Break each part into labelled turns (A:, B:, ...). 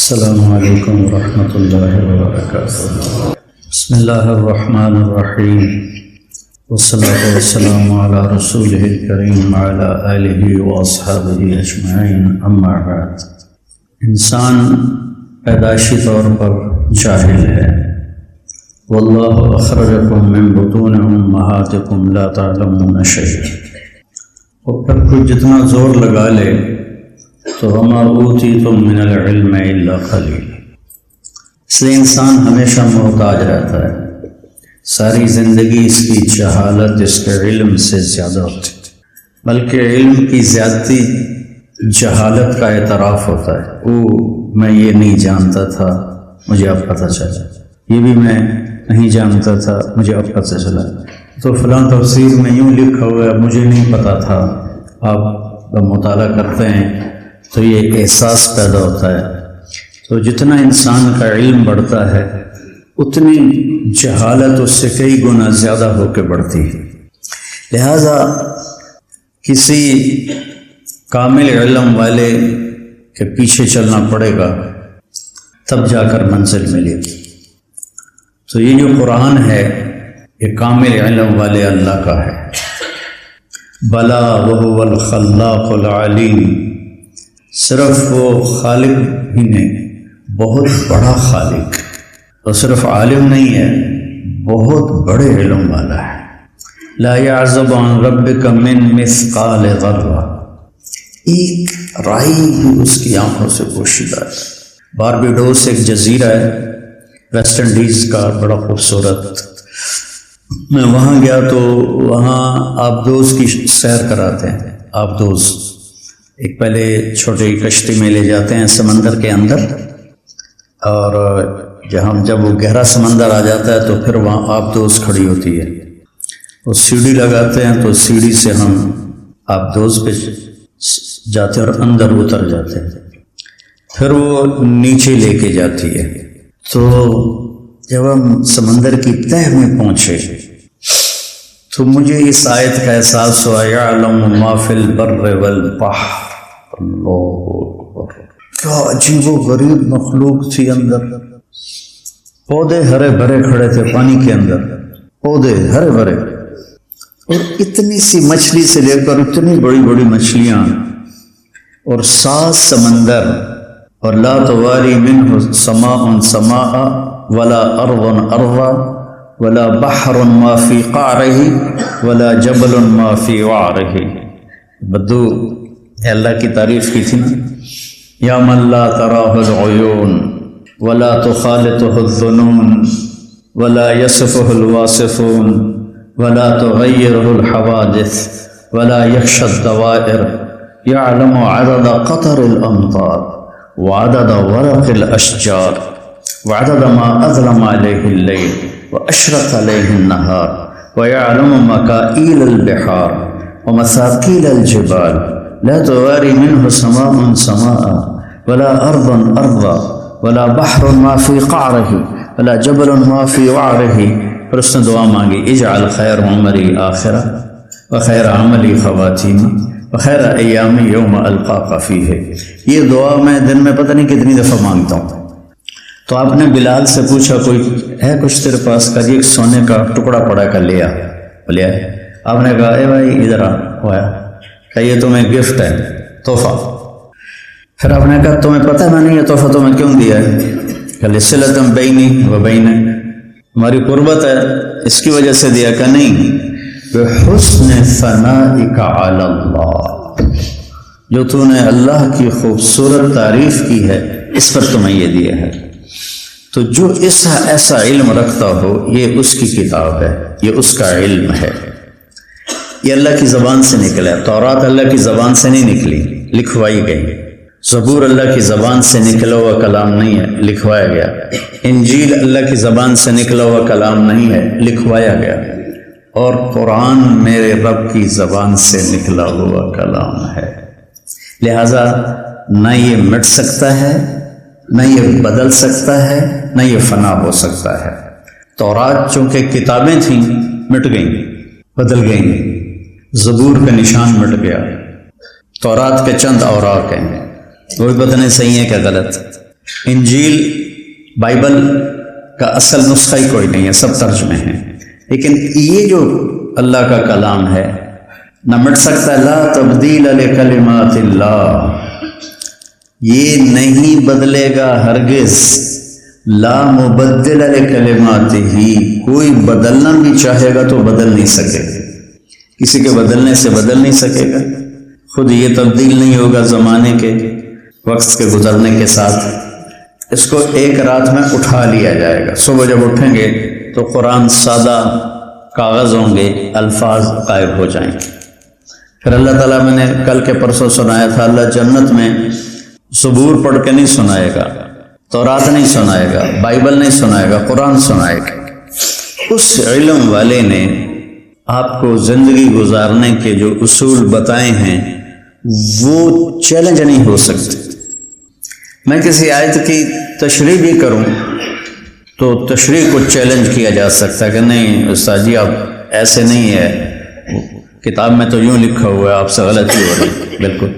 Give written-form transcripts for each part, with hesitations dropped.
A: السلام علیکم ورحمۃ اللہ وبرکاتہ۔ بسم اللہ الرحمن الرحیم، والصلاة والسلام علی رسولہ الکریم وعلی آلہ واصحابہ اجمعین، اما بعد۔ انسان پیدائشی طور پر جاہل ہے۔ واللہ اخرجکم من بطون امہاتکم لا تعلمون شیئا، اور پھر کوئی جتنا زور لگا لے تو وما اوتیتم من العلم الا قلیل، اس لیے انسان ہمیشہ محتاج رہتا ہے۔ ساری زندگی اس کی جہالت اس کے علم سے زیادہ ہوتی ہے، بلکہ علم کی زیادتی جہالت کا اعتراف ہوتا ہے۔ میں یہ نہیں جانتا تھا، مجھے اب پتہ چلا، یہ بھی میں نہیں جانتا تھا، مجھے اب پتہ چلا، تو فلاں تفسیر میں یوں لکھا ہوا ہے، مجھے نہیں پتہ تھا۔ آپ مطالعہ کرتے ہیں تو یہ احساس پیدا ہوتا ہے۔ تو جتنا انسان کا علم بڑھتا ہے اتنی جہالت اس سے کئی گنا زیادہ ہو کے بڑھتی ہے۔ لہذا کسی کامل علم والے کے پیچھے چلنا پڑے گا، تب جا کر منزل ملے گی۔ تو یہ جو قرآن ہے یہ کامل علم والے اللہ کا ہے۔ بلا وہو الخلاق العلیم، صرف وہ خالق ہی نہیں، بہت بڑا خالق، اور صرف عالم نہیں ہے، بہت بڑے علم والا ہے۔ لا يعزب عن ربك من مثقال ذرہ، ایک رائی بھی اس کی آنکھوں سے پوشیدہ ہے۔ باربیڈوس ایک جزیرہ ہے ویسٹ انڈیز کا، بڑا خوبصورت۔ میں وہاں گیا تو وہاں آبدوز کی سیر کراتے ہیں۔ آبدوز ایک پہلے چھوٹی کشتی میں لے جاتے ہیں سمندر کے اندر، اور جب وہ گہرا سمندر آ جاتا ہے تو پھر وہاں آبدوز کھڑی ہوتی ہے۔ وہ سیڑھی لگاتے ہیں تو سیڑھی سے ہم آبدوز پہ جاتے ہیں اور اندر اتر جاتے ہیں، پھر وہ نیچے لے کے جاتی ہے۔ تو جب ہم سمندر کی تہہ میں پہنچے تو مجھے اس آیت کا احساس ہوا، یعلم ما فی البر والبحر۔ اللہ اکبر، کیا عجیب و غریب مخلوق تھی اندر۔ پودے ہرے بھرے کھڑے تھے پانی کے اندر، پودے ہرے بھرے، اور اتنی سی مچھلی سے لے کر اتنی بڑی بڑی مچھلیاں، اور سات سمندر، اور لا تواری منہ سماء سماء ولا ارض ارضا ولا بحر ما فی قعرہ ولا جبل ما فی وعرہ۔ بدو اللہ کی تعریف کی تھی نا، یا من لا تراہ العیون ولا تخالطہ الظنون ولا یصفہ الواصفون ولا تغیرہ الحوادث ولا یخشى الدوائر، یعلم عدد قطر الامطار وعدد ورق الاشجار وعدد ما اظلم علیہ اللیل واشرق علیہ النہار ویعلم مکائیل البحار ومثاقیل الجبال لا تواری منہ سماء سماء ولا ارض ارضا ولا بحر ما فی قعرہ ولا جبل ما فی وعرہ۔ پھر اس نے دعا مانگی، اجعل خیر عمری آخرہ وخیر عملی خواتیم وخیر ایامی یوم القاک فیہ۔ یہ دعا میں دن میں پتہ نہیں کتنی دفعہ مانگتا ہوں۔ تو آپ نے بلال سے پوچھا، کوئی ہے کچھ تیرے پاس؟ کا ایک سونے کا ٹکڑا پڑا کا لے آ، لے آئے۔ آپ نے کہا، اے بھائی ادھر آیا، کہ یہ تمہیں گفٹ ہے، تحفہ۔ پھر آپ نے کہا، تمہیں پتہ ہے میں نے یہ تحفہ تمہیں کیوں دیا ہے؟ کہ لصلۃ بینی و بینک، ہماری قربت ہے اس کی وجہ سے دیا۔ کہ نہیں، بحسن ثنائک علی اللہ، جو تو نے اللہ کی خوبصورت تعریف کی ہے اس پر تمہیں یہ دیا ہے۔ تو جو ایسا علم رکھتا ہو یہ اس کی کتاب ہے، یہ اس کا علم ہے، یہ اللہ کی زبان سے نکلا ہے۔ تورات اللہ کی زبان سے نہیں نکلی، لکھوائی گئی۔ زبور اللہ کی زبان سے نکلا ہوا کلام نہیں ہے، لکھوایا گیا۔ انجیل اللہ کی زبان سے نکلا ہوا کلام نہیں ہے، لکھوایا گیا۔ اور قرآن میرے رب کی زبان سے نکلا ہوا کلام ہے، لہذا نہ یہ مٹ سکتا ہے، نہ یہ بدل سکتا ہے، نہ یہ فنا ہو سکتا ہے۔ تورات چونکہ کتابیں تھیں مٹ گئیں، بدل گئیں، زبور کا نشان مٹ گیا، تورات کے چند اوراق ہیں، وہ بھی پتہ نہیں صحیح ہے کہ غلط۔ انجیل بائبل کا اصل نسخہ ہی کوئی نہیں ہے، سب ترجمے ہیں، لیکن یہ جو اللہ کا کلام ہے نہ مٹ سکتا۔ لا تبدیل لکلمات اللہ، یہ نہیں بدلے گا ہرگز۔ لا مبدل لکلماتہ، کوئی بدلنا بھی چاہے گا تو بدل نہیں سکے گا، کسی کے بدلنے سے بدل نہیں سکے گا، خود یہ تبدیل نہیں ہوگا زمانے کے وقت کے گزرنے کے ساتھ۔ اس کو ایک رات میں اٹھا لیا جائے گا، صبح جب اٹھیں گے تو قرآن سادہ کاغذ ہوں گے، الفاظ غائب ہو جائیں گے۔ پھر اللہ تعالیٰ، میں نے کل کے پرسوں سنایا تھا، اللہ جنت میں زبور پڑھ کے نہیں سنائے گا، تورات نہیں سنائے گا، بائبل نہیں سنائے گا، قرآن سنائے گا۔ اس علم والے نے آپ کو زندگی گزارنے کے جو اصول بتائے ہیں وہ چیلنج نہیں ہو سکتے۔ میں کسی آیت کی تشریح بھی کروں تو تشریح کو چیلنج کیا جا سکتا ہے کہ نہیں استاد جی آپ ایسے نہیں ہے، کتاب میں تو یوں لکھا ہوا ہے، آپ سے غلطی ہو رہی، بالکل،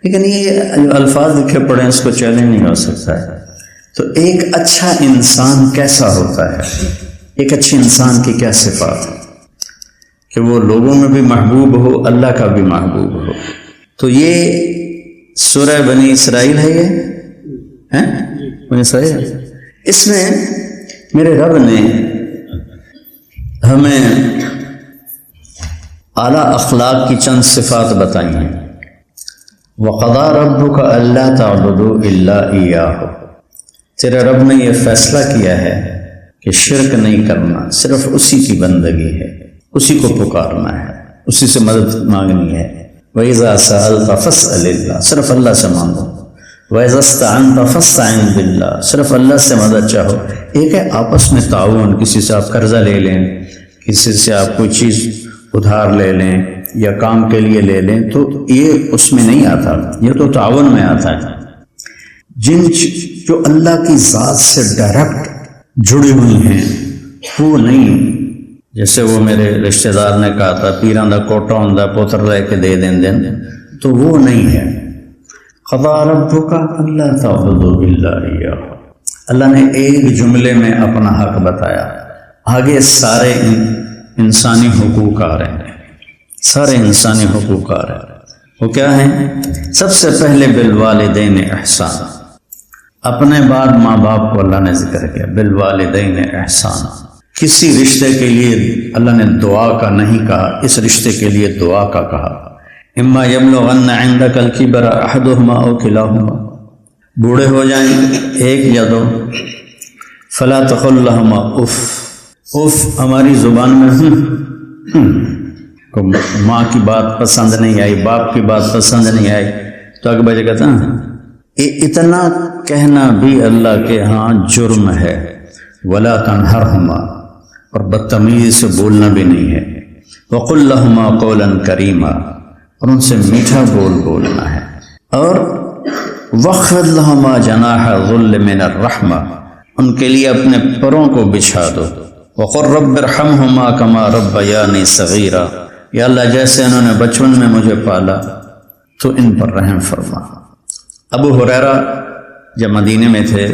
A: لیکن یہ جو الفاظ لکھے پڑے ہیں اس کو چیلنج نہیں ہو سکتا ہے۔ تو ایک اچھا انسان کیسا ہوتا ہے، ایک اچھے انسان کی کیا صفات ہے کہ وہ لوگوں میں بھی محبوب ہو، اللہ کا بھی محبوب ہو۔ تو یہ سورہ بنی اسرائیل ہے، یہ بنی اسرائیل، اس میں میرے رب نے ہمیں اعلیٰ اخلاق کی چند صفات بتائی ہیں۔ وَقَضَىٰ رَبُّكَ أَلَّا تَعْبُدُوا إِلَّا إِيَّاهُ، تیرے رب نے یہ فیصلہ کیا ہے کہ شرک نہیں کرنا، صرف اسی کی بندگی ہے، اسی کو پکارنا ہے، اسی سے مدد مانگنی ہے۔ وَإِذَا سَأَلْتَ فَاسْأَلِ اللَّهَ، صرف اللہ سے مانگو۔ وَإِذَا اسْتَعَنْتَ فَاسْتَعِنْ بِاللَّهِ، صرف اللہ سے مدد چاہو۔ ایک ہے آپس میں تعاون، کسی سے آپ قرضہ لے لیں، کسی سے آپ کوئی چیز ادھار لے لیں یا کام کے لیے لے لیں، تو یہ اس میں نہیں آتا، یہ تو تعاون میں آتا ہے۔ جو اللہ کی ذات سے ڈائریکٹ جڑی ہوئی ہیں وہ نہیں، جیسے وہ میرے رشتہ دار نے کہا تھا پیراں دا کوٹا ہوندا پوتر لے کے دے دیں، تو وہ نہیں ہے۔ قضا ربک الا تعبدوا الا اياه، اللہ نے ایک جملے میں اپنا حق بتایا، آگے سارے انسانی حقوق آ رہے ہیں، سارے انسانی حقوق آ رہے ہیں۔ وہ کیا ہیں؟ سب سے پہلے بالوالدین احسان، اپنے بعد ماں باپ کو اللہ نے ذکر کیا، بالوالدین احسان۔ کسی رشتے کے لیے اللہ نے دعا کا نہیں کہا، اس رشتے کے لیے دعا کا کہا۔ اما یبلغن عندک الکبر احدہما او کلاہما، بوڑھے ہو جائیں ایک یا دو، فلا تقل لہما اف، اف ہماری زبان میں ماں کی بات پسند نہیں آئی، باپ کی بات پسند نہیں آئی تو اگر بچے کہتا اتنا کہنا بھی اللہ کے ہاں جرم ہے۔ ولا تنہرہما، اور بدتمیزی سے بولنا بھی نہیں ہے۔ وقل لہما قولا کریما، اور ان سے میٹھا بولنا ہے۔ اور وخفض لہما جناح الذل من الرحمہ، ان کے لیے اپنے پروں کو بچھا دو۔ وقل رب ارحمہما کما ربیانی صغیرا، یا اللہ جیسے انہوں نے بچپن میں مجھے پالا تو ان پر رحم فرما۔ ابو ہریرہ جب مدینے میں تھے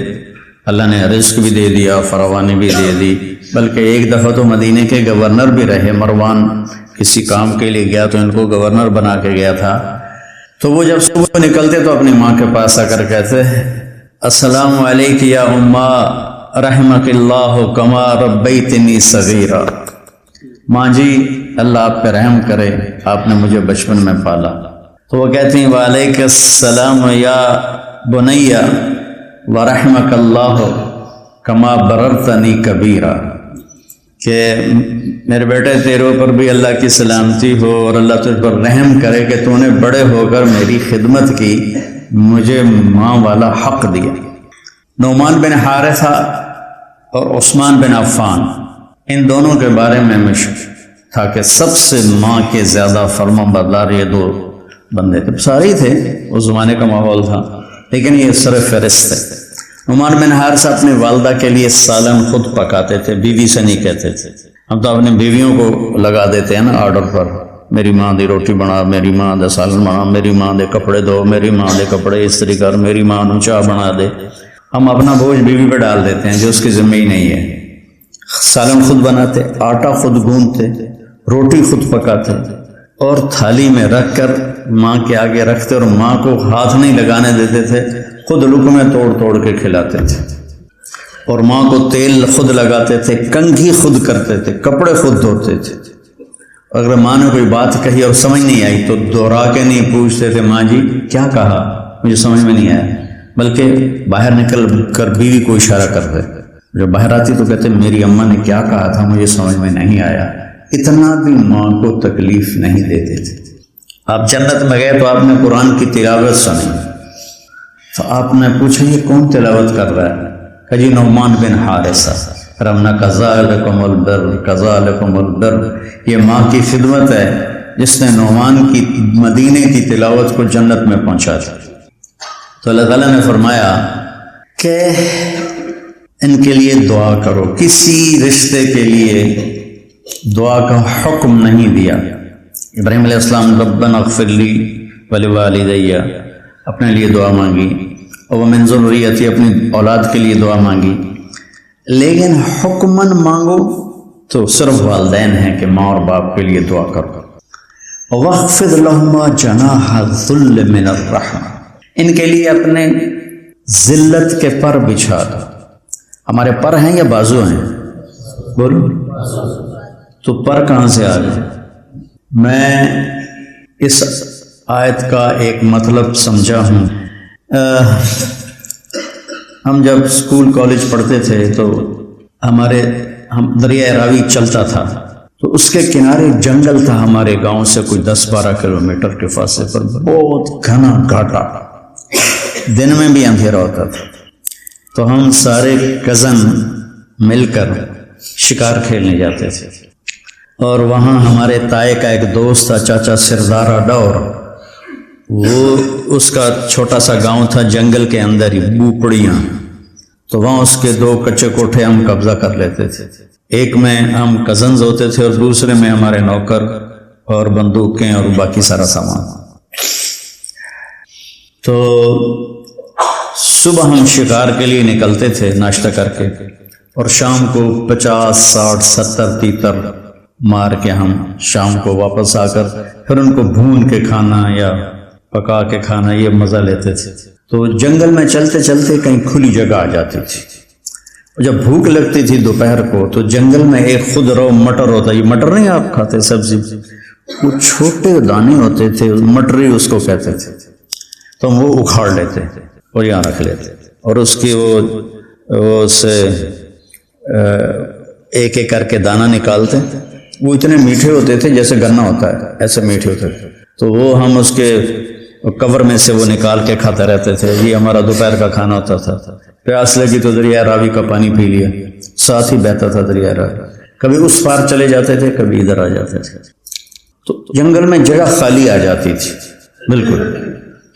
A: اللہ نے رزق بھی دے دیا، فراوانی بھی دے دی، بلکہ ایک دفعہ تو مدینے کے گورنر بھی رہے۔ مروان کسی کام کے لیے گیا تو ان کو گورنر بنا کے گیا تھا، تو وہ جب صبح نکلتے تو اپنی ماں کے پاس آ کر کہتے السلام علیک یا اماں رحمک اللہ کما ربیتنی صغیرا، ماں جی اللہ آپ پہ رحم کرے، آپ نے مجھے بچپن میں پالا۔ تو وہ کہتی ہیں وعلیک السلام یا بنیا ورحمک اللہ کما بررتنی کبیرا، کہ میرے بیٹے تیرے اوپر بھی اللہ کی سلامتی ہو اور اللہ تجھ پر رحم کرے کہ تو نے بڑے ہو کر میری خدمت کی، مجھے ماں والا حق دیا۔ نعمان بن حارثہ اور عثمان بن عفان، ان دونوں کے بارے میں تھا کہ سب سے ماں کے زیادہ فرما بردار یہ دو بندے تھے، سارے ہی تھے، اس زمانے کا ماحول تھا، لیکن یہ سر فہرست تھے۔ نعمان بن حارثہ اپنی والدہ کے لیے سالن خود پکاتے تھے، بیوی سے نہیں کہتے تھے۔ ہم تو اپنی بیویوں کو لگا دیتے ہیں نا آرڈر پر، میری ماں دی روٹی بنا، میری ماں دے سالن بنا، میری ماں دے کپڑے دھو، میری ماں دے کپڑے استری کر، میری ماں نو چاہ بنا دے۔ ہم اپنا بوجھ بیوی پہ ڈال دیتے ہیں جو اس کی ذمہ ہی نہیں ہے۔ سالن خود بناتے، آٹا خود گوندتے، روٹی خود پکاتے، اور تھالی میں رکھ کر ماں کے آگے رکھتے، اور ماں کو ہاتھ نہیں لگانے دیتے تھے، خود لقمے توڑ توڑ کے کھلاتے تھے، اور ماں کو تیل خود لگاتے تھے، کنگھی خود کرتے تھے، کپڑے خود دھوتے تھے۔ اگر ماں نے کوئی بات کہی اور سمجھ نہیں آئی تو دوہرا کے نہیں پوچھتے تھے ماں جی کیا کہا، مجھے سمجھ میں نہیں آیا، بلکہ باہر نکل کر بیوی کو اشارہ کرتے، جب باہر آتی تو کہتے میری اماں نے کیا کہا تھا مجھے سمجھ میں نہیں آیا۔ اتنا بھی ماں کو تکلیف نہیں دیتے تھے۔ آپ جنت میں گئے تو آپ نے قرآن کی تلاوت سنی، تو آپ نے پوچھا یہ کون تلاوت کر رہا ہے؟ کہ جی نعمان بن حارثہ۔ پھر ہم نے کذالکم البر کذالکم البر، یہ ماں کی خدمت ہے جس نے نعمان کی مدینے کی تلاوت کو جنت میں پہنچا دیا۔ تو اللہ تعالیٰ نے فرمایا کہ ان کے لیے دعا کرو، کسی رشتے کے لیے دعا کا حکم نہیں دیا۔ ابراہیم علیہ السلام ربنا اغفر لی ولوالدی اپنے لیے دعا مانگی، اور ومن ذریتی اپنی اولاد کے لیے دعا مانگی، لیکن حکماً مانگو تو صرف والدین ہیں کہ ماں اور باپ کے لیے دعا کرو۔ وَاخْفِضْ لَهُمَا جَنَاحَ الذُّلِّ مِنَ الرَّحْمَةِ، ان کے لیے اپنے ذلت کے پر بچھا دو۔ ہمارے پر ہیں یا بازو ہیں؟ بولو تو پر کہاں سے آ گئے؟ میں اس آیت کا ایک مطلب سمجھا ہوں۔ ہم جب اسکول کالج پڑھتے تھے تو ہم دریائے راوی چلتا تھا، تو اس کے کنارے جنگل تھا ہمارے گاؤں سے کوئی 10-12 کلومیٹر کے فاصلے پر، بہت گھنا گھاٹا، دن میں بھی اندھیرا ہوتا تھا۔ تو ہم سارے کزن مل کر شکار کھیلنے جاتے تھے، اور وہاں ہمارے تائے کا ایک دوست تھا چاچا سردارا ڈور، وہ اس کا چھوٹا سا گاؤں تھا جنگل کے اندر ہی، بوپڑیاں، تو وہاں اس کے 2 کچے کوٹھے ہم قبضہ کر لیتے تھے۔ ایک میں ہم کزنز ہوتے تھے اور دوسرے میں ہمارے نوکر اور بندوقیں اور باقی سارا سامان۔ تو صبح ہم شکار کے لیے نکلتے تھے ناشتہ کر کے، اور شام کو 50 60 70 تیتر مار کے ہم شام کو واپس آ کر پھر ان کو بھون کے کھانا یا پکا کے کھانا، یہ مزہ لیتے تھے۔ تو جنگل میں چلتے چلتے کہیں کھلی جگہ آ جاتی تھی، اور جب بھوک لگتی تھی دوپہر کو تو جنگل میں ایک خود رو مٹر ہوتا، یہ مٹر نہیں آپ کھاتے سبزی، وہ چھوٹے دانے ہوتے تھے، مٹری اس کو کہتے تھے، تو ہم وہ اکھاڑ لیتے اور یہاں رکھ لیتے، اور اس کی وہ سے ایک ایک کر کے دانہ نکالتے، وہ اتنے میٹھے ہوتے تھے جیسے گنا ہوتا ہے، ایسے میٹھے ہوتے تھے، تو وہ ہم اس کے کور میں سے وہ نکال کے کھاتے رہتے تھے۔ یہ ہمارا دوپہر کا کھانا ہوتا تھا۔ پیاس لگی تو دریائے راوی کا پانی پی لیا، ساتھ ہی بہتا تھا دریائے راوی، کبھی اس پار چلے جاتے تھے کبھی ادھر آ جاتے تھے، تو جنگل میں جگہ خالی آ جاتی تھی بالکل۔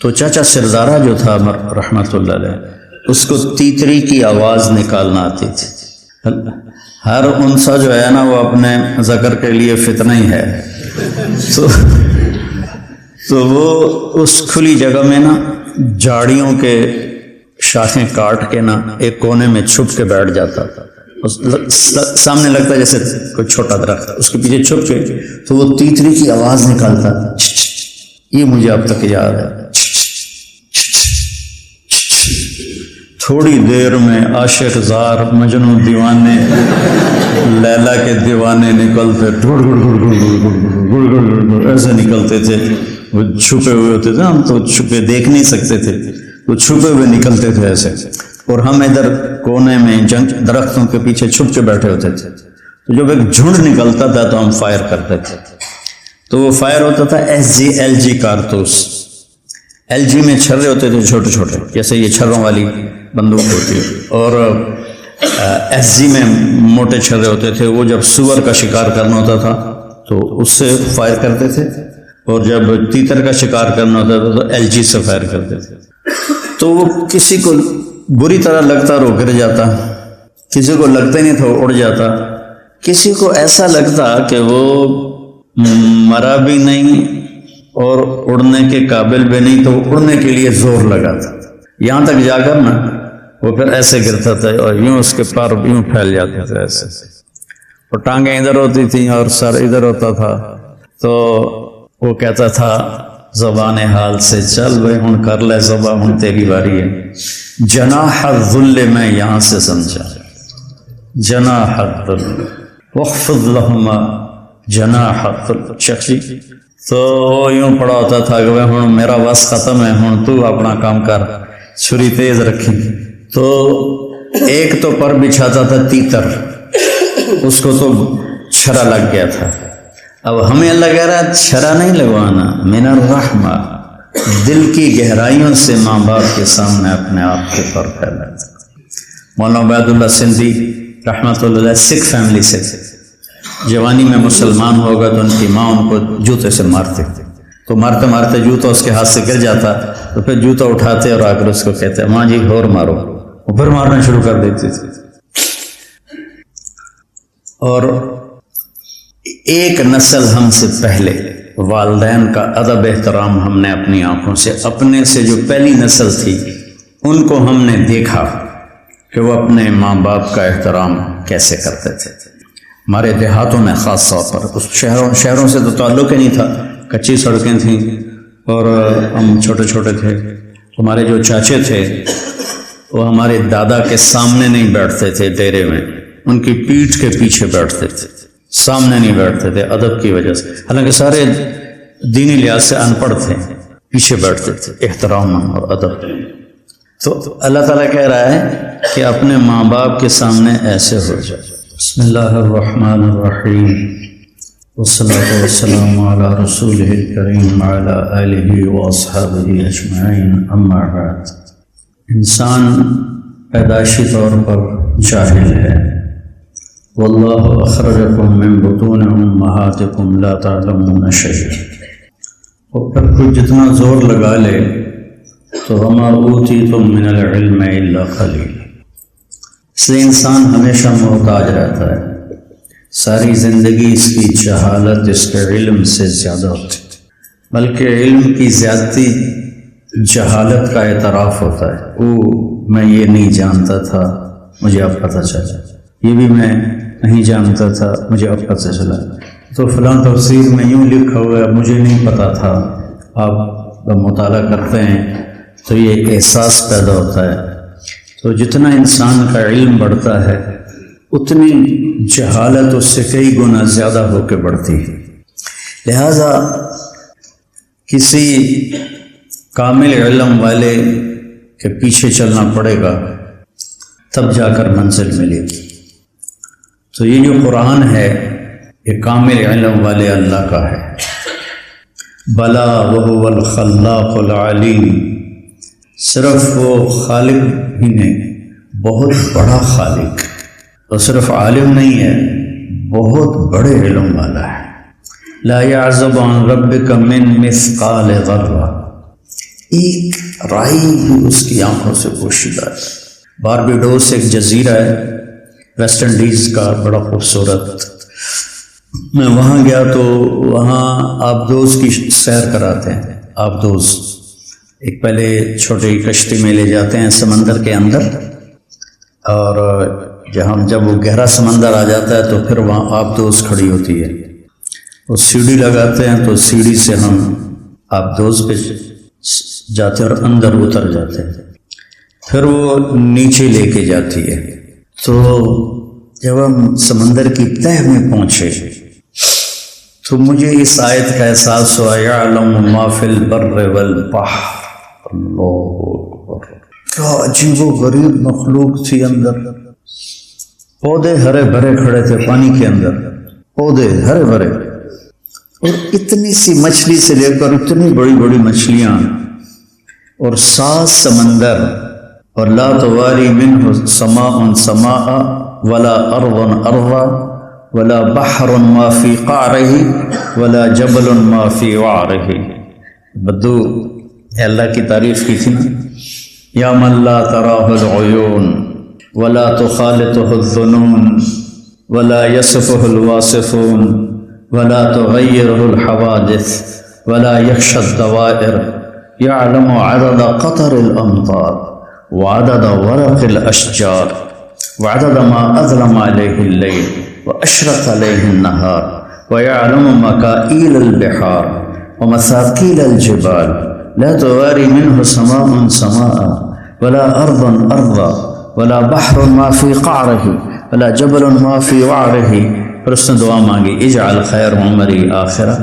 A: تو چاچا سردارا جو تھا رحمت اللہ علیہ، اس کو تیتری کی آواز نکالنا آتی تھی۔ ہر انسا جو ہے نا وہ اپنے ذکر کے لیے فتنہ ہی ہے، تو وہ اس کھلی جگہ میں نا جھاڑیوں کے شاخیں کاٹ کے نا ایک کونے میں چھپ کے بیٹھ جاتا، سامنے لگتا جیسے کوئی چھوٹا درخت، اس کے پیچھے چھپ کے تو وہ تیتری کی آواز نکالتا۔ یہ مجھے اب تک یاد ہے۔ تھوڑی دیر میں عاشق زار مجنوں دیوانے لیلا کے دیوانے نکلتے، ایسے نکلتے تھے، وہ چھپے ہوئے ہوتے تھے، ہم تو چھپے دیکھ نہیں سکتے تھے، وہ چھپے ہوئے نکلتے تھے ایسے، اور ہم ادھر کونے میں درختوں کے پیچھے چھپ کے بیٹھے ہوتے تھے۔ تو جب ایک جھنڈ نکلتا تھا تو ہم فائر کرتے تھے، تو وہ فائر ہوتا تھا SG کارتوس۔ LG میں چھرے ہوتے تھے چھوٹے چھوٹے، جیسے یہ چھروں والی بندوق ہوتی ہے، اور SG میں موٹے چھرے ہوتے تھے۔ وہ جب سور کا شکار کرنا ہوتا تھا تو اس سے فائر کرتے تھے، اور جب تیتر کا شکار کرنا ہوتا تھا تو LG سے فائر کرتے تھے۔ تو وہ کسی کو بری طرح لگتا اور وہ گر جاتا، کسی کو لگتا ہی نہیں تھا وہ اڑ جاتا، کسی کو ایسا لگتا کہ وہ مرا بھی نہیں اور اڑنے کے قابل بھی نہیں، تو اڑنے کے لیے زور لگاتا، یہاں تک جا کر نا وہ پھر ایسے گرتا تھا اور یوں اس کے پار یوں پھیل جاتے تھے ایسے، اور ٹانگیں ادھر ہوتی تھیں اور سر ادھر ہوتا تھا. تو وہ کہتا تھا زبان حال سے چل بھائی ہن کر لے ذبح، ہن تیری باری ہے. جناح الذل میں یہاں سے سمجھا، جناح الذل واخفض لهما جناح الذل. شیخ جی تو وہ یوں پڑا ہوتا تھا کہ ہن میرا بس ختم ہے، ہن تو اپنا کام کر، چھری تیز رکھی. تو ایک تو پر بچھاتا تھا تیتر، اس کو تو چھرا لگ گیا تھا. اب ہمیں اللہ کہہ رہا ہے چھرا نہیں لگوانا، من الرحمہ، دل کی گہرائیوں سے ماں باپ کے سامنے اپنے آپ کے پر پھیلاتا. مولانا عبید اللہ سندھی رحمۃ اللہ علیہ سکھ فیملی سے، جوانی میں مسلمان ہوگا تو ان کی ماں ان کو جوتے سے مارتے، تو مارتے مارتے جوتا اس کے ہاتھ سے گر جاتا تو پھر جوتا اٹھاتے اور آ کر اس کو کہتے ماں جی اور مارو، وہ پھر مارنا شروع کر دیتی تھی. اور ایک نسل ہم سے پہلے والدین کا ادب احترام ہم نے اپنی آنکھوں سے، اپنے سے جو پہلی نسل تھی ان کو ہم نے دیکھا کہ وہ اپنے ماں باپ کا احترام کیسے کرتے تھے. ہمارے دیہاتوں میں خاص طور پر، اس شہروں سے تو تعلق ہی نہیں تھا، کچی سڑکیں تھیں اور ہم چھوٹے چھوٹے تھے. ہمارے جو چاچے تھے وہ ہمارے دادا کے سامنے نہیں بیٹھتے تھے ڈیرے میں، ان کی پیٹھ کے پیچھے بیٹھتے تھے، سامنے نہیں بیٹھتے تھے ادب کی وجہ سے. حالانکہ سارے دینی لحاظ سے ان پڑھ تھے، پیچھے بیٹھتے تھے، احترام اور ادب. تو اللہ تعالیٰ کہہ رہا ہے کہ اپنے ماں باپ کے سامنے ایسے ہو جائے. بسم اللہ الرحمن الرحیم والصلاة والسلام علی رسولہ الکریم وعلی آلہ واصحابہ اجمعین، اما بعد. انسان پیدائشی طور پر جاہل ہے. واللہ اخرجکم من بطون امہاتکم لا تعلمون شیئا. اور پھر کوئی جتنا زور لگا لے تو وما اوتیتم من العلم الا قلیل. اس لیے انسان ہمیشہ محتاج رہتا ہے، ساری زندگی اس کی جہالت اس کے علم سے زیادہ ہوتی، بلکہ علم کی زیادتی جہالت کا اعتراف ہوتا ہے. میں یہ نہیں جانتا تھا، مجھے اب پتہ چلا، یہ بھی میں نہیں جانتا تھا، مجھے اب پتہ چلا. تو فلاں تفسیر میں یوں لکھا ہوا ہے، مجھے نہیں پتہ تھا. آپ مطالعہ کرتے ہیں تو یہ احساس پیدا ہوتا ہے. تو جتنا انسان کا علم بڑھتا ہے اتنی جہالت اس سے کئی گنا زیادہ ہو کے بڑھتی ہے. لہذا کسی کامل علم والے کے پیچھے چلنا پڑے گا تب جا کر منزل ملے گی. تو یہ جو قرآن ہے یہ کامل علم والے اللہ کا ہے. بلا وہو الخلاق العلیم، صرف وہ خالق ہی نہیں، بہت بڑا خالق، اور صرف عالم نہیں ہے، بہت بڑے علم والا ہے. لا يعزب عن ربك من مثقال ذرہ، ایک رائی بھی اس کی آنکھوں سے پوشیدہ ہے. باربیڈوس ایک جزیرہ ہے ویسٹ انڈیز کا، بڑا خوبصورت. میں وہاں گیا تو وہاں آبدوز کی سیر کراتے ہیں. آبدوز ایک پہلے چھوٹی کشتی میں لے جاتے ہیں سمندر کے اندر، اور جب وہ گہرا سمندر آ جاتا ہے تو پھر وہاں آبدوز کھڑی ہوتی ہے. وہ سیڑھی لگاتے ہیں تو سیڑھی سے ہم آبدوز پہ جاتے اور اندر اتر جاتے ہیں. پھر وہ نیچے لے کے جاتی ہے. تو جب ہم سمندر کی تہہ میں پہنچے تو مجھے اس آیت کا احساس ہوا، یعلم ما فی البر والبحر. اللہ اکبر، کیا عجیب و غریب مخلوق تھی. اندر پودے ہرے بھرے کھڑے تھے پانی کے اندر، پودے ہرے بھرے، اور اتنی سی مچھلی سے لے کر اتنی بڑی بڑی مچھلیاں، اور سات سمندر، اور لا تواری منہ سماء سماء ولا ارض ارضا ولا بحر ما فی قعرہ ولا جبل ما فی وعرہ. بدو اللہ کی تعریف کی تھی نا، یا من لا تراہ العیون ولا تخالطہ الظنون ولا یصفہ الواصفون ولا تغیرہ الحوادث ولا یخشى الدوائر یعلم عدد قطر الامطار وعدد ورق الأشجار وعدد ما أظلم عليه الليل وأشرق عليه النهار ويعلم مكائيل البحار ومثاقيل الجبال لا تواري منه سماء سماء ولا أرض أرضا ولا بحر ما في قعره ولا جبل ما في وعره. پھر اس نے دعا مانگی اجعل خیر عمری آخرہ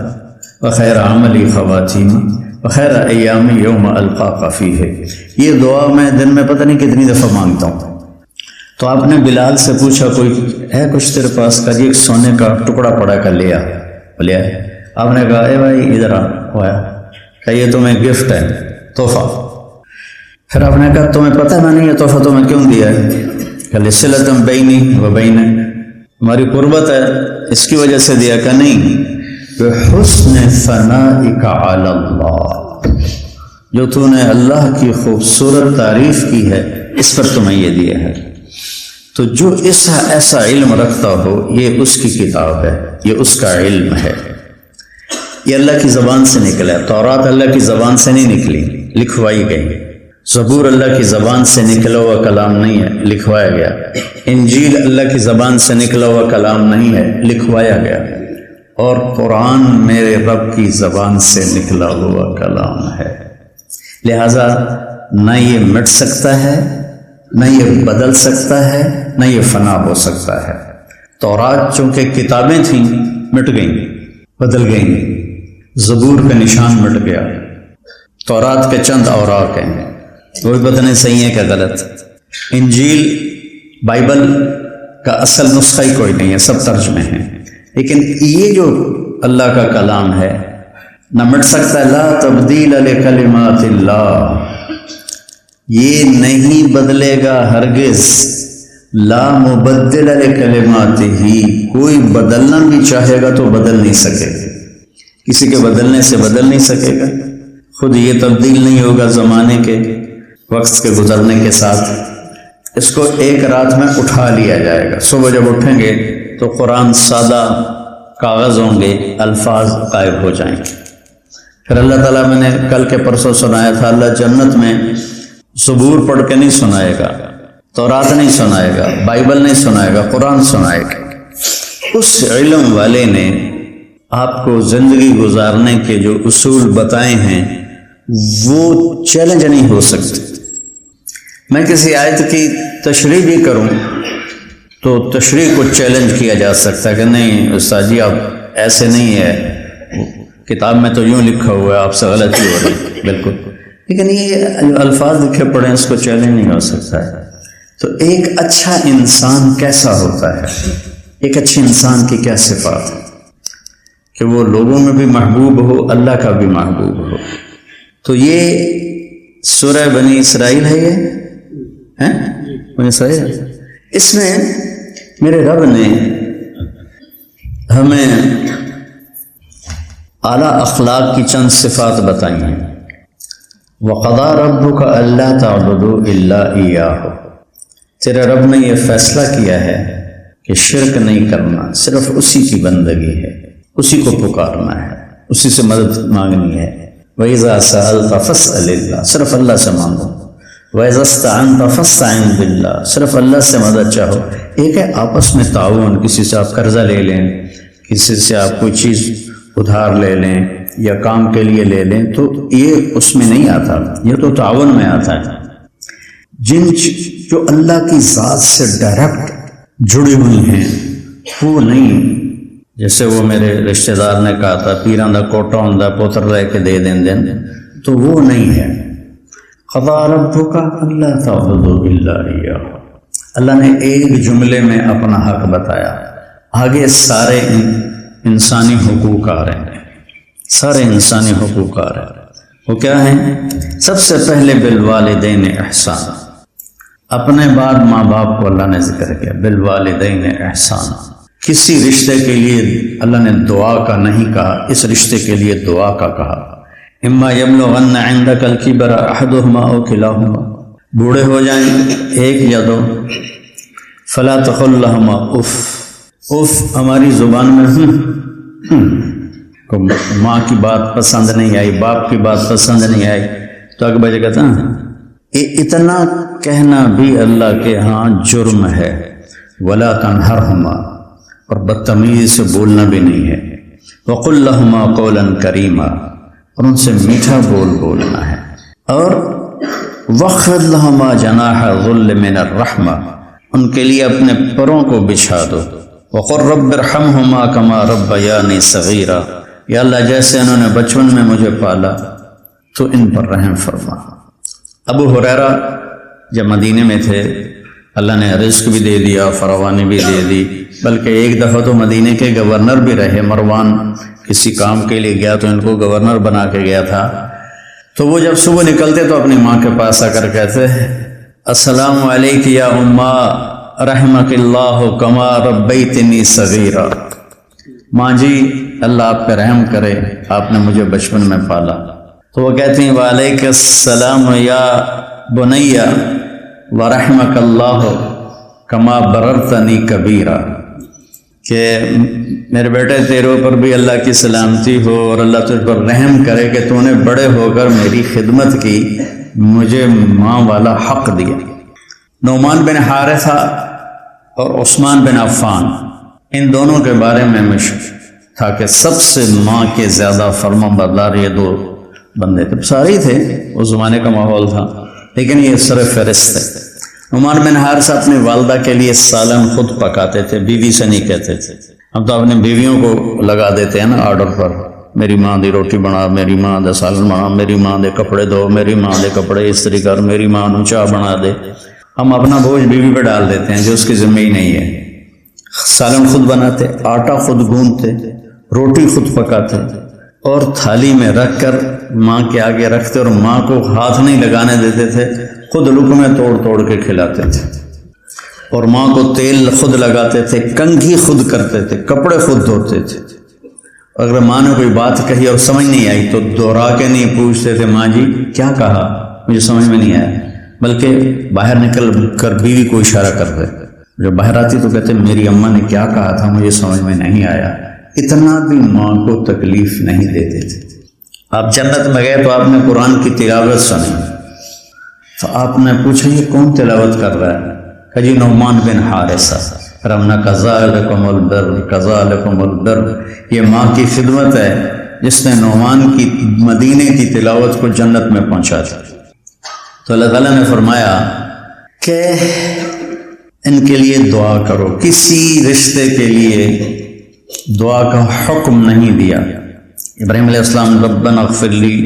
A: وخیر عملی خواتین وخیر ایامی یوم القاک فیہ. یہ دعا میں دن میں پتہ نہیں کتنی دفعہ مانگتا ہوں. تو آپ نے بلال سے پوچھا کوئی ہے کچھ تیرے پاس؟ کا ایک سونے کا ٹکڑا پڑا کر لیا. بولے آپ نے کہا اے بھائی ادھر آیا کہ یہ تمہیں گفٹ ہے، تحفہ. پھر آپ نے کہا تمہیں پتہ میں نے یہ تحفہ تمہیں کیوں دیا ہے؟ کہ لصلۃ بینی و بینک، ہماری قربت ہے اس کی وجہ سے دیا. کہ نہیں، بحسن ثنائک علی اللہ، جو تو نے اللہ کی خوبصورت تعریف کی ہے اس پر تمہیں یہ دیا ہے. تو جو ایسا علم رکھتا ہو یہ اس کی کتاب ہے، یہ اس کا علم ہے. یہ اللہ کی زبان سے نکلا ہے. تورات اللہ کی زبان سے نہیں نکلی، لکھوائی گئی. زبور اللہ کی زبان سے نکلا ہوا کلام نہیں ہے، لکھوایا گیا. انجیل اللہ کی زبان سے نکلا ہوا کلام نہیں ہے، لکھوایا گیا. اور قرآن میرے رب کی زبان سے نکلا ہوا کلام ہے. لہذا نہ یہ مٹ سکتا ہے، نہ یہ بدل سکتا ہے، نہ یہ فنا ہو سکتا ہے. تورات چونکہ کتابیں تھیں مٹ گئیں، بدل گئیں. زبور کا نشان مٹ گیا. تورات کے چند اوراق ہیں، وہ بھی پتہ نہیں صحیح ہے کہ غلط. انجیل بائبل کا اصل نسخہ ہی کوئی نہیں ہے، سب ترجمے ہیں. لیکن یہ جو اللہ کا کلام ہے نہ مٹ سکتا. لا تبدیل لکلمات اللہ، یہ نہیں بدلے گا ہرگز. لا مبدل لکلماتہ، کوئی بدلنا بھی چاہے گا تو بدل نہیں سکے گا. کسی کے بدلنے سے بدل نہیں سکے گا. خود یہ تبدیل نہیں ہوگا زمانے کے وقت کے گزرنے کے ساتھ. اس کو ایک رات میں اٹھا لیا جائے گا. صبح جب اٹھیں گے تو قرآن سادہ کاغذ ہوں گے، الفاظ غائب ہو جائیں گے. پھر اللہ تعالیٰ میں نے کل کے پرسوں سنایا تھا، اللہ جنت میں زبور پڑھ کے نہیں سنائے گا، تورات نہیں سنائے گا، بائبل نہیں سنائے گا، قرآن سنائے گا. اس علم والے نے آپ کو زندگی گزارنے کے جو اصول بتائے ہیں وہ چیلنج نہیں ہو سکتے. میں کسی آیت کی تشریح بھی کروں تو تشریح کو چیلنج کیا جا سکتا ہے کہ نہیں استاد جی آپ ایسے نہیں ہے، کتاب میں تو یوں لکھا ہوا ہے، آپ سے غلطی ہو رہی. بالکل، لیکن یہ جو الفاظ لکھے پڑے ہیں اس کو چیلنج نہیں ہو سکتا ہے. تو ایک اچھا انسان کیسا ہوتا ہے، ایک اچھے انسان کی کیا صفات ہے کہ وہ لوگوں میں بھی محبوب ہو، اللہ کا بھی محبوب ہو. تو یہ سورہ بنی اسرائیل ہے. یہ بنی اسرائیل، اس میں میرے رب نے ہمیں اعلیٰ اخلاق کی چند صفات بتائی ہیں. وَقَضَىٰ رَبُّكَ أَلَّا تَعْبُدُوا إِلَّا إِيَّاهُ، تیرے رب نے یہ فیصلہ کیا ہے کہ شرک نہیں کرنا، صرف اسی کی بندگی ہے، اسی کو پکارنا ہے، اسی سے مدد مانگنی ہے. وَإِذَا سَأَلْتَ فَاسْأَلِ اللَّهِ، صرف اللہ سے مانگو. وَإِذَا اسْتَعَنْتَ فَاسْتَعِنْ بِاللَّهِ، صرف اللہ سے مدد چاہو. ایک ہے آپس میں تعاون، کسی سے آپ قرضہ لے لیں، کسی سے آپ کوئی چیز ادھار لے لیں یا کام کے لیے لے لیں، تو یہ اس میں نہیں آتا، یہ تو تعاون میں آتا ہے. جو اللہ کی ذات سے ڈائریکٹ جڑی ہوئی ہیں وہ نہیں. جیسے وہ میرے رشتہ دار نے کہا تھا پیراں دا کوٹا ہوندا پوتر لے کے دے دیں، تو وہ نہیں ہے. قضا ربک الا تعبدوا الا اياه، اللہ نے ایک جملے میں اپنا حق بتایا. آگے سارے انسانی حقوق آ رہے ہیں، سارے انسانی حقوق آ رہے ہیں. وہ کیا ہیں؟ سب سے پہلے بالوالدین احسان، اپنے بعد ماں باپ کو اللہ نے ذکر کیا. بالوالدین احسان، کسی رشتے کے لیے اللہ نے دعا کا نہیں کہا، اس رشتے کے لیے دعا کا کہا. اما یبلغن عندک الکبر احدہما او کلاہما، بوڑھے ہو جائیں ایک یا دو. فلا تقل لہما اف، اف ہماری زبان میں ماں کی بات پسند نہیں آئی، باپ کی بات پسند نہیں آئی تو اکبر جی کہتا اتنا کہنا بھی اللہ کے ہاں جرم ہے. ولا تنہرہما، اور بدتمیزی سے بولنا بھی نہیں ہے. وقل لہما قولا کریما، اور ان سے میٹھا بولنا ہے. اور وخفض لہما جناح الذل من الرحمہ، ان کے لیے اپنے پروں کو بچھا دو. وقل رب ارحمہما کما ربیانی صغیرا، یا اللہ جیسے انہوں نے بچپن میں مجھے پالا تو ان پر رحم فرما. ابو ہریرہ جب مدینے میں تھے اللہ نے رزق بھی دے دیا، فراوانی بھی دے دی، بلکہ ایک دفعہ تو مدینے کے گورنر بھی رہے. مروان کسی کام کے لیے گیا تو ان کو گورنر بنا کے گیا تھا. تو وہ جب صبح نکلتے تو اپنی ماں کے پاس آ کر کہتے السلام علیک یا اماں رحمک اللہ کما ربیتنی صغیرا، ماں جی اللہ آپ پہ رحم کرے، آپ نے مجھے بچپن میں پالا. تو وہ کہتے ہیں وعلیک السلام یا بنیا ورحمک اللہ کما بررتنی کبیرا، کہ میرے بیٹے تیرے اوپر بھی اللہ کی سلامتی ہو اور اللہ تجھ پر رحم کرے کہ تو نے بڑے ہو کر میری خدمت کی، مجھے ماں والا حق دیا. نعمان بن حارثہ اور عثمان بن عفان، ان دونوں کے بارے میں مشہور تھا کہ سب سے ماں کے زیادہ فرما بردار یہ دو بندے تھے. سارے ہی تھے، اس زمانے کا ماحول تھا، لیکن یہ سر فہرست تھے. نعمان بن حارثہ اپنی والدہ کے لیے سالن خود پکاتے تھے، بیوی سے نہیں کہتے تھے. ہم تو اپنی بیویوں کو لگا دیتے ہیں نا آرڈر پر، میری ماں دی روٹی بنا، میری ماں دے سالن بنا، میری ماں دے کپڑے دھو، میری ماں دے کپڑے استری کر، میری ماں نو چاہ بنا دے. ہم اپنا بوجھ بیوی پہ ڈال دیتے ہیں جو اس کی ذمہ ہی نہیں ہے. سالن خود بناتے، آٹا خود گوندتے، روٹی خود پکاتے، اور تھالی میں رکھ کر ماں کے آگے رکھتے اور ماں کو ہاتھ نہیں لگانے دیتے تھے، خود لقمے توڑ توڑ کے کھلاتے تھے. اور ماں کو تیل خود لگاتے تھے، کنگھی خود کرتے تھے، کپڑے خود دھوتے تھے. اگر ماں نے کوئی بات کہی اور سمجھ نہیں آئی تو دوہرا کے نہیں پوچھتے تھے ماں جی کیا کہا، مجھے سمجھ میں نہیں آیا، بلکہ باہر نکل کر بیوی کو اشارہ کرتے. جب باہر آتی تو کہتے میری اماں نے کیا کہا تھا مجھے سمجھ میں نہیں آیا. اتنا بھی ماں کو تکلیف نہیں دیتے تھے. آپ جنت میں گئے تو آپ نے قرآن کی تلاوت سنی، تو آپ نے پوچھا یہ کون تلاوت کر رہا ہے؟ کہ جی نعمان بن حارثہ. رمنا کذالکم البر کذالکم البر، یہ ماں کی خدمت ہے جس نے نعمان کی مدینے کی تلاوت کو جنت میں پہنچا دی. تو اللہ تعالیٰ نے فرمایا کہ ان کے لیے دعا کرو. کسی رشتے کے لیے دعا کا حکم نہیں دیا. ابراہیم علیہ السلام ربنا اغفر لی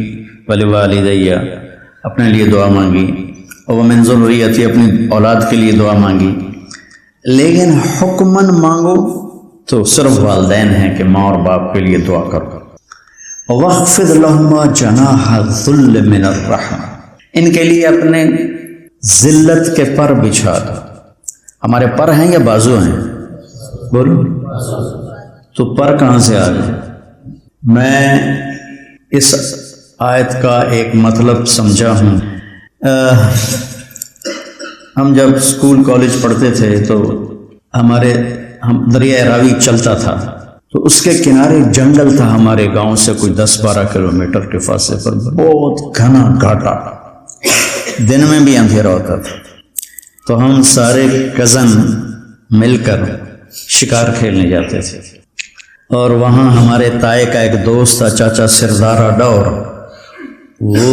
A: ولوالدی، اپنے لیے دعا مانگی، اور ومن ذریتی، اپنی اولاد کے لیے دعا مانگی. لیکن حکماً مانگو تو صرف والدین ہیں کہ ماں اور باپ کے لیے دعا کرو. وَاخْفِضْ لَهُمَا جَنَاحَ الذُّلِّ مِنَ الرَّحْمَةِ، ان کے لیے اپنے ذلت کے پر بچھا دو. ہمارے پر ہیں یا بازو ہیں؟ بولو تو پر کہاں سے آ گئے؟ میں اس آیت کا ایک مطلب سمجھا ہوں. ہم جب اسکول کالج پڑھتے تھے تو ہم دریائے راوی چلتا تھا تو اس کے کنارے جنگل تھا ہمارے گاؤں سے کوئی 10-12 کلومیٹر کے فاصلے پر، بہت گھنا گھاٹا، دن میں بھی اندھیرا ہوتا تھا. تو ہم سارے کزن مل کر شکار کھیلنے جاتے تھے. اور وہاں ہمارے تائے کا ایک دوست تھا چاچا سردارہ ڈور، وہ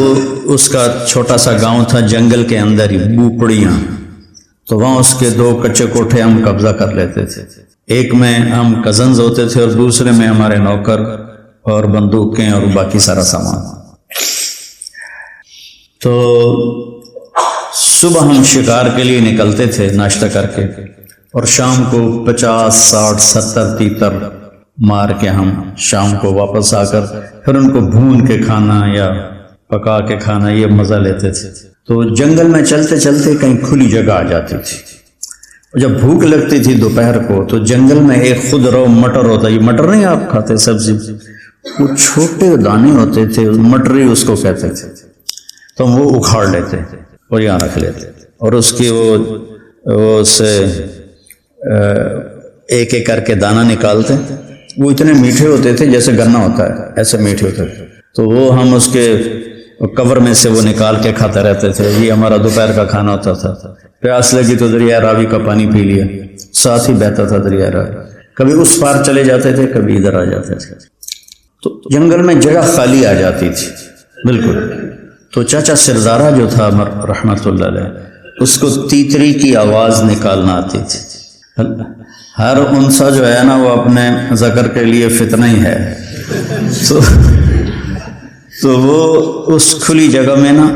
A: اس کا چھوٹا سا گاؤں تھا جنگل کے اندر ہی، بوپڑیاں. تو وہاں اس کے 2 کچے کوٹھے ہم قبضہ کر لیتے تھے. ایک میں ہم کزنز ہوتے تھے اور دوسرے میں ہمارے نوکر اور بندوقیں اور باقی سارا سامان. تو صبح ہم شکار کے لیے نکلتے تھے ناشتہ کر کے، اور شام کو 50 60 70 تیتر مار کے ہم شام کو واپس آ کر پھر ان کو بھون کے کھانا یا پکا کے کھانا، یہ مزہ لیتے تھے. تو جنگل میں چلتے چلتے کہیں کھلی جگہ آ جاتی تھی. جب بھوک لگتی تھی دوپہر کو تو جنگل میں ایک خود رو مٹر ہوتا، یہ مٹر نہیں آپ کھاتے سبزی، وہ چھوٹے دانے ہوتے تھے، مٹری اس کو کہتے تھے. تو ہم وہ اکھاڑ لیتے اور یہاں رکھ لیتے، اور اس کی وہ سے ایک ایک کر کے دانہ نکالتے. وہ اتنے میٹھے ہوتے تھے جیسے گنا ہوتا ہے، ایسے میٹھے ہوتے تھے. تو وہ ہم اس کے اور کور میں سے وہ نکال کے کھاتے رہتے تھے. یہ ہمارا دوپہر کا کھانا ہوتا تھا. پیاس لگی تو دریا راوی کا پانی پی لیا، ساتھ ہی بہتا تھا دریا راوی. کبھی اس پار چلے جاتے تھے، کبھی ادھر آ جاتے تھے. تو جنگل میں جگہ خالی آ جاتی تھی بالکل. تو چاچا سردارہ جو تھا رحمت اللہ علیہ، اس کو تیتری کی آواز نکالنا آتی تھی. ہر انسا جو ہے نا وہ اپنے ذکر کے لیے فتنہ ہی ہے. تو وہ اس کھلی جگہ میں نا